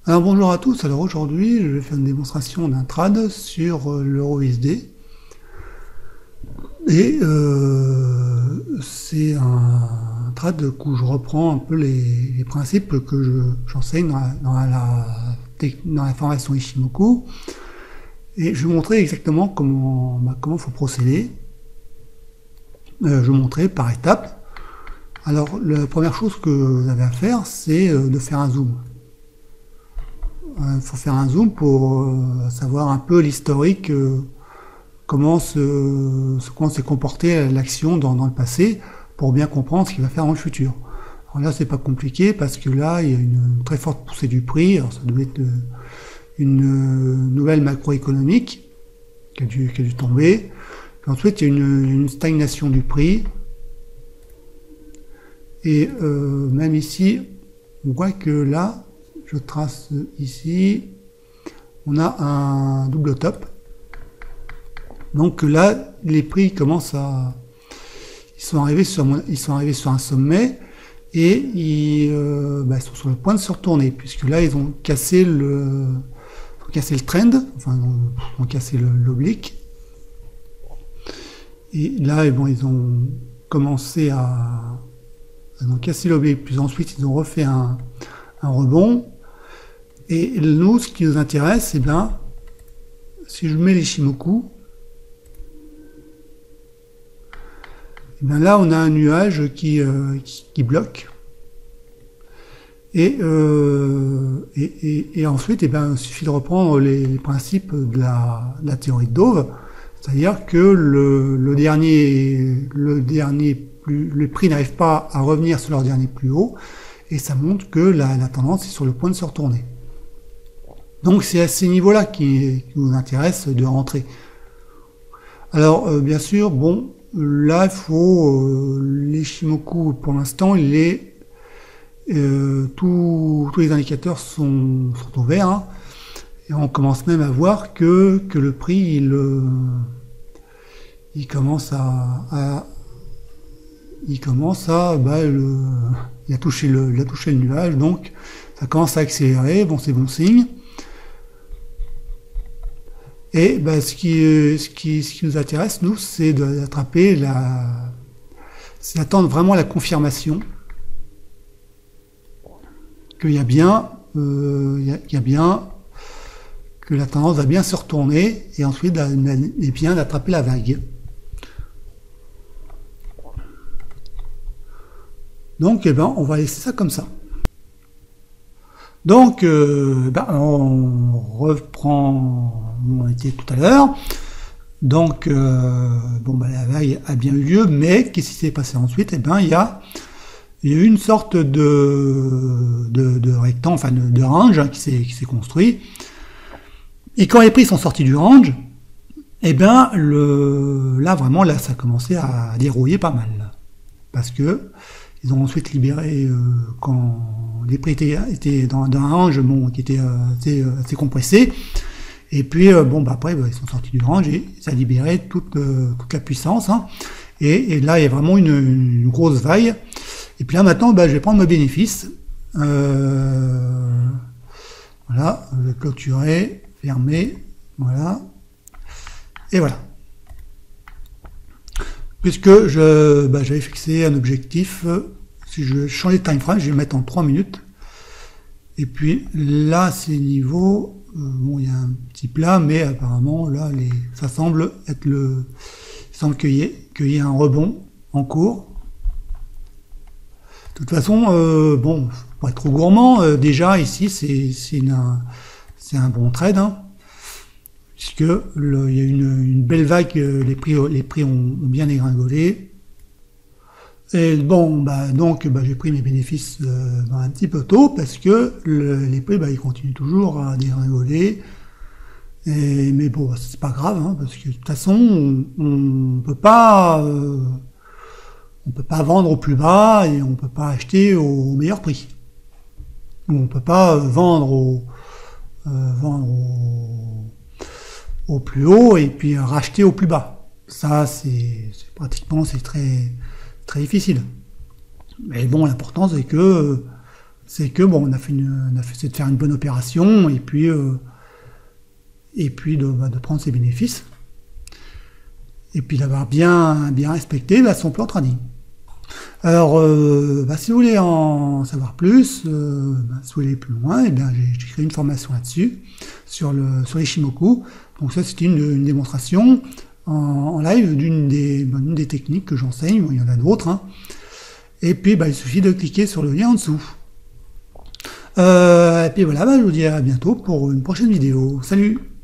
Alors bonjour à tous, alors aujourd'hui je vais faire une démonstration d'un trad sur l'EuroUSD et c'est un trad où je reprends un peu les principes que j'enseigne dans la formation Ishimoku et je vais montrer exactement comment faut procéder. Je vais montrer par étapes. Alors la première chose que vous avez à faire, c'est de faire un zoom. Il faut faire un zoom pour savoir un peu l'historique, comment s'est comportée l'action dans le passé, pour bien comprendre ce qu'il va faire dans le futur. Alors là, c'est pas compliqué parce que là, il y a une très forte poussée du prix. Alors ça doit être une nouvelle macroéconomique qui a dû tomber. Puis ensuite, il y a une stagnation du prix. Et même ici, on voit que là, je trace ici, on a un double top. Donc là, les prix commencent ils sont arrivés sur un sommet et ils sont sur le point de se retourner, puisque là, ils ont cassé le trend, enfin, ils ont cassé l'oblique. Et là, bon, ils ont commencé ils ont cassé l'oblique, puis ensuite, ils ont refait un rebond. Et nous, ce qui nous intéresse, c'est bien, si je mets l'Ishimoku, et bien là, on a un nuage qui bloque. Et ensuite, et bien, il suffit de reprendre les principes de la théorie de Dove, c'est-à-dire que le prix n'arrive pas à revenir sur leur dernier plus haut, et ça montre que la tendance est sur le point de se retourner. Donc c'est à ces niveaux-là qui nous intéresse de rentrer. Alors bien sûr, bon, là il faut l'Ishimoku pour l'instant, tous les indicateurs sont au vert, hein, et on commence même à voir que le prix il commence à a touché le nuage, donc ça commence à accélérer. Bon, c'est bon signe. Et ce qui nous intéresse, nous, c'est d'attraper c'est d'attendre vraiment la confirmation qu'il y a bien, que la tendance va bien se retourner, et ensuite, bien d'attraper la vague. Donc, on va laisser ça comme ça. Donc, on reprend où on était tout à l'heure. Donc, la vague a bien eu lieu, mais qu'est-ce qui s'est passé ensuite? Il y a eu une sorte de rectangle, enfin de range, hein, qui s'est construit. Et quand les prix sont sortis du range, là vraiment, ça a commencé à dérouiller pas mal. Parce que ils ont ensuite libéré, quand les prix étaient dans un range qui était assez compressé. Et puis, après, ils sont sortis du range et ça a libéré toute la puissance. Hein. Et là, il y a vraiment une grosse vague. Et puis là, maintenant, je vais prendre mes bénéfices. Voilà, je vais clôturer, fermer. Voilà. Et voilà. Puisque j'avais fixé un objectif, si je change de time frame, je vais le mettre en 3 minutes. Et puis là, ces niveaux, il y a un petit plat, mais apparemment, là, ça semble être il semble qu'il y ait un rebond en cours. De toute façon, pour être trop gourmand, déjà, ici, c'est un bon trade, hein. Puisque il y a une belle vague, les prix ont bien dégringolé. Et donc j'ai pris mes bénéfices un petit peu tôt parce que les prix ils continuent toujours à dégringoler. Mais bon, c'est pas grave, hein, parce que de toute façon on peut pas vendre au plus bas et on peut pas acheter au meilleur prix. On peut pas vendre au plus haut et puis racheter au plus bas. Ça, c'est très, très difficile. Mais bon, l'important, c'est que c'est que bon, on a fait de faire une bonne opération et puis de prendre ses bénéfices et puis d'avoir bien respecté son plan trading. Alors, si vous voulez en savoir plus, si vous voulez aller plus loin, eh bien, j'ai créé une formation là-dessus, sur l'Ishimoku. Donc ça, c'était une démonstration en live d'une des techniques que j'enseigne. Bon, il y en a d'autres. Hein. Et puis, il suffit de cliquer sur le lien en dessous. Et puis voilà, je vous dis à bientôt pour une prochaine vidéo. Salut!